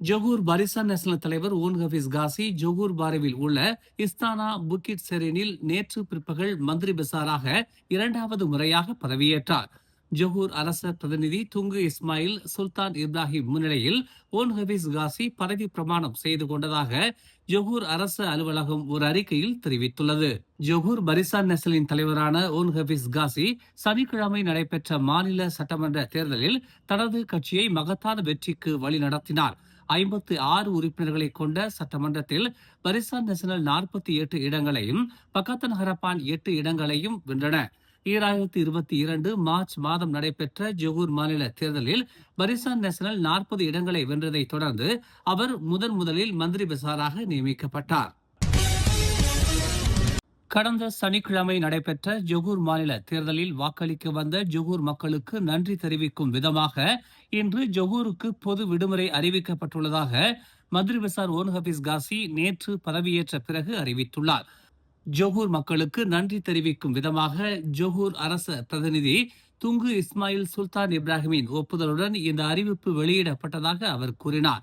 Johor பரிசான் national தலைவர் own Hafiz Kashi Johor பாரிவில் உள்ள Istana புக்கிட் செரீனில் நேற்று பிற்பகல் மந்திரி பெசாராக இரண்டாவது முறையாக பதவியேற்றார். ஜொகூர் அரச பிரதிநிதி துங்கு இஸ்மாயில் சுல்தான் இப்ராஹிம் முன்னிலையில் ஓன் ஹபீஸ் காசி பதவி பிரமாணம் செய்து கொண்டதாக ஜொகூர் அரசு அலுவலகம் ஒரு அறிக்கையில் தெரிவித்துள்ளது. ஜொகூர் பரிசான் நெசலின் தலைவரான ஓன் ஹபீஸ் காசி சனிக்கிழமை நடைபெற்ற மாநில சட்டமன்ற தேர்தலில் தனது கட்சியை மகத்தான வெற்றிக்கு வழிநடத்தினார். 56 உறுப்பினர்களை கொண்ட சட்டமன்றத்தில் பரிசான் நேஷனல் 48 இடங்களையும் பக்கத்தன் ஹரப்பான் 8 இடங்களையும் வென்றன. 2022 மார்ச் மாதம் நடைபெற்ற ஜொகூர் மாநில தேர்தலில் பரிசான் நேஷனல் 40 இடங்களை வென்றதை தொடர்ந்து அவர் முதலில் மந்திரி பெசாராக நியமிக்கப்பட்டார். கடந்த சனிக்கிழமை நடைபெற்ற ஜொகூர் மாநில தேர்தலில் வாக்களிக்க வந்த ஜொகூர் மக்களுக்கு நன்றி தெரிவிக்கும் விதமாக இன்று ஜொகூருக்கு பொது விடுமுறை அறிவிக்கப்பட்டுள்ளதாக மந்திரி பெசார் ஓன் ஹபீஸ் காசி நேற்று பதவியேற்ற பிறகு அறிவித்துள்ளார். ஜொகூர் மக்களுக்கு நன்றி தெரிவிக்கும் விதமாக ஜொகூர் அரச பிரதிநிதி துங்கு இஸ்மாயில் சுல்தான் இப்ராஹிமின் ஒப்புதலுடன் இந்த அறிவிப்பு வெளியிடப்பட்டதாக அவர் கூறினார்.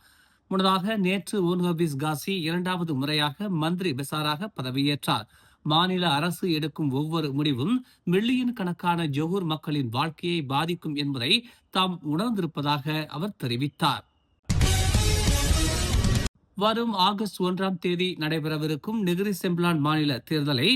முன்னதாக நேற்று ஓன் ஹபீஸ் காசி இரண்டாவது முறையாக மந்திரி பெசாராக பதவியேற்றார். மாநில அரசு எடுக்கும் ஒவ்வொரு முடிவும் மில்லியன் கணக்கான ஜொகூர் மக்களின் வாழ்க்கையை பாதிக்கும் என்பதை தாம் உணர்ந்திருப்பதாக அவர் தெரிவித்தார். வரும் ஆகஸ்ட் 1 நடைபெறவிருக்கும் நெகிரி செம்பிலான் மாநில தேர்தலை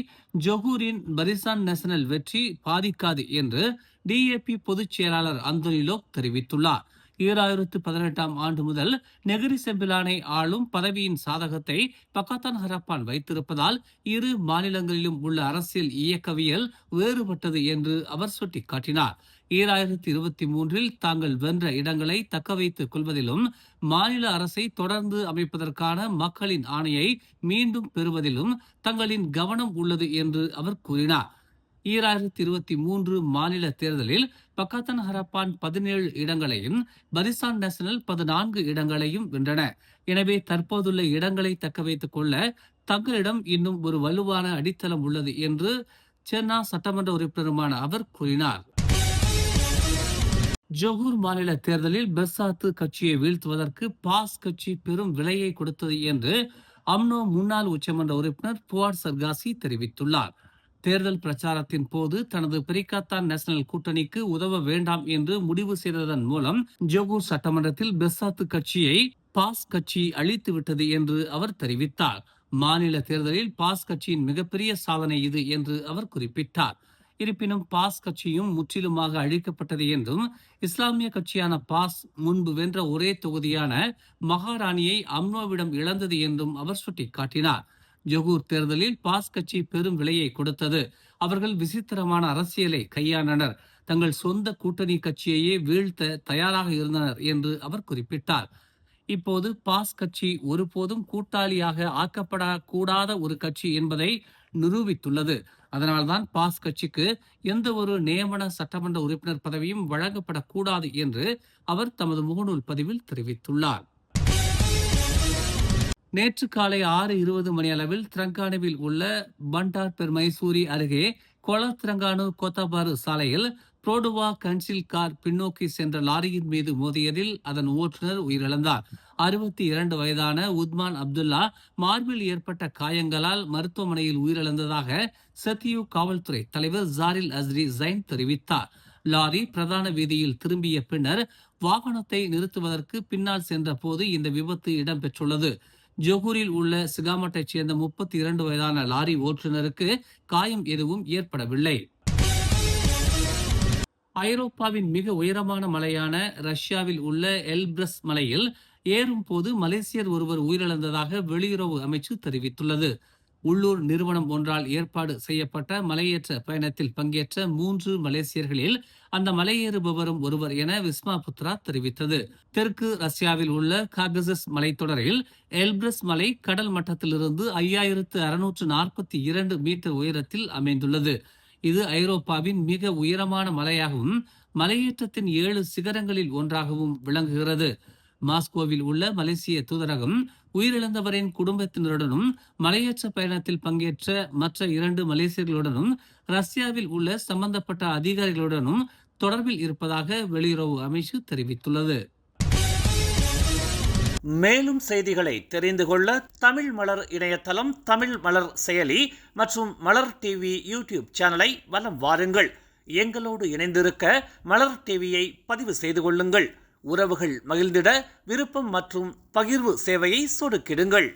ஜொகூரின் பரிசான் நேஷனல் வெற்றி பாதிக்காது என்று டிஏபி பொதுச் செயலாளர் அந்தோனிலோக் தெரிவித்துள்ளார். 2018 ஆண்டு முதல் நெகிரி செம்பிலானை ஆளும் பதவியின் சாதகத்தை பக்கத்தான் ஹரப்பான் வைத்திருப்பதால் இரு மாநிலங்களிலும் உள்ள அரசியல் இயக்கவியல் வேறுபட்டது என்று அவர் சுட்டிக்காட்டினார். 2023 தாங்கள் வென்ற இடங்களை தக்க வைத்துக் கொள்வதிலும் மாநில அரசை தொடர்ந்து அமைப்பதற்கான மக்களின் ஆணையை மீண்டும் பெறுவதிலும் தங்களின் கவனம் உள்ளது என்று அவர் கூறினார். 2023 மாநில தேர்தலில் பக்கத்தன் ஹரப்பான் 17 இடங்களையும் பரிசான் நேஷனல் 14 இடங்களையும் வென்றன. எனவே தற்போதுள்ள இடங்களை தக்க வைத்துக் கொள்ள தங்களிடம் இன்னும் ஒரு வலுவான அடித்தளம் உள்ளது என்று சென்னா சட்டமன்ற உறுப்பினருமான அவர் கூறினார். ஜொகூர் மாநில தேர்தலில் பெர்சாத்து கட்சியை வீழ்த்துவதற்கு பாஸ் கட்சி பெரும் விலையை கொடுத்தது என்று அம்னோ முன்னாள் உச்சமன்ற உறுப்பினர் புவாட் சர்காசி தெரிவித்துள்ளார். தேர்தல் பிரச்சாரத்தின் போது தனது பெரிகாத்தான் நேஷனல் கூட்டணிக்கு உதவ வேண்டாம் என்று முடிவு செய்ததன் மூலம் ஜொகூர் சட்டமன்றத்தில் பெர்சாத்து கட்சியை பாஸ் கட்சி அழித்து விட்டது என்று அவர் தெரிவித்தார். மாநில தேர்தலில் பாஸ் கட்சியின் மிகப்பெரிய சாதனை இது என்று அவர் குறிப்பிட்டார். இருப்பினும் பாஸ் கட்சியும் முற்றிலுமாக அழிக்கப்பட்டது என்றும் இஸ்லாமிய கட்சியான பாஸ் முன்பு வென்ற ஒரே தொகுதியான மகாராணியை அம்னோவிடம் இழந்தது என்றும் அவர் சுட்டிக்காட்டினார். ஜொகூர் தேர்தலில் பாஸ் கட்சி பெரும் விலையை கொடுத்தது. அவர்கள் விசித்திரமான அரசியலை கையாண்டனர். தங்கள் சொந்த கூட்டணி கட்சியையே வீழ்த்த தயாராக இருந்தனர் என்று அவர் குறிப்பிட்டார். இப்போது பாஸ் கட்சி ஒருபோதும் கூட்டாளியாக ஆக்கப்படக்கூடாத ஒரு கட்சி என்பதை நிரூபித்துள்ளது. அதனால்தான் பாஸ் கட்சிக்கு எந்த ஒரு நியமன சட்டமன்ற உறுப்பினர் பதவியும் வழங்கப்படக்கூடாது என்று அவர் தமது முகநூல் பதிவில் தெரிவித்துள்ளார். நேற்று காலை 6:20 மணியளவில் திரங்கானுவில் உள்ள பண்டார் பெர்மைசூரி அருகே கொலத்திரங்கானு கோத்தாபாரு சாலையில் புரோடுவா கன்சில் கார் பின்னோக்கி சென்ற லாரியின் மீது மோதியதில் அதன் ஓட்டுநர் உயிரிழந்தார். 62 வயதான உத்மான் அப்துல்லா மார்பில் ஏற்பட்ட காயங்களால் மருத்துவமனையில் உயிரிழந்ததாக சத்தியு காவல்துறை தலைவர் ஜாரில் அஸ்ரி ஜைன் தெரிவித்தார். லாரி பிரதான வீதியில் திரும்பிய பின்னர் வாகனத்தை நிறுத்துவதற்கு பின்னால் சென்ற போது இந்த விபத்து இடம்பெற்றுள்ளது. ஜொகூரில் உள்ள சிகாமட்டைச் சேர்ந்த 32 வயதான லாரி ஓட்டுநருக்கு காயம் எதுவும் ஏற்படவில்லை. ஐரோப்பாவின் மிக உயரமான மலையான ரஷ்யாவில் உள்ள எல்ப்ரஸ் மலையில் ஏறும் போது மலேசியர் ஒருவர் உயிரிழந்ததாக வெளியுறவு அமைச்சு தெரிவித்துள்ளது. உள்ளூர் நிறுவனம் ஒன்றால் ஏற்பாடு செய்யப்பட்ட மலையேற்ற பயணத்தில் பங்கேற்ற 3 மலேசியர்களில் அந்த மலையேறுபவரும் ஒருவர் என விஸ்மா புத்ரா தெரிவித்தது. தெற்கு ரஷ்யாவில் உள்ள காகசஸ் மலைத்தொடரில் எல்ப்ரஸ் மலை கடல் மட்டத்திலிருந்து 5642 மீட்டர் உயரத்தில் அமைந்துள்ளது. இது ஐரோப்பாவின் மிக உயரமான மலையாகவும் மலையேற்றத்தின் 7 சிகரங்களில் ஒன்றாகவும் விளங்குகிறது. மாஸ்கோவில் உள்ள மலேசிய தூதரகம் உயிரிழந்தவரின் குடும்பத்தினருடனும் மலையேற்ற பயணத்தில் பங்கேற்ற மற்ற 2 மலேசியர்களுடனும் ரஷ்யாவில் உள்ள சம்பந்தப்பட்ட அதிகாரிகளுடனும் தொடர்பில் இருப்பதாக வெளியுறவு அமைச்சு தெரிவித்துள்ளது. மேலும் செய்திகளை தெரிந்து கொள்ள தமிழ் மலர் இணையதளம், தமிழ் மலர் செயலி மற்றும் மலர் டிவி யூடியூப் சேனலை வலம் வாருங்கள். எங்களோடு இணைந்திருக்க மலர் டிவியை பதிவு செய்து கொள்ளுங்கள். உறவுகள் மகிழ்ந்திட விருப்பம் மற்றும் பகிர்வு சேவையை சொடுக்கிடுங்கள்.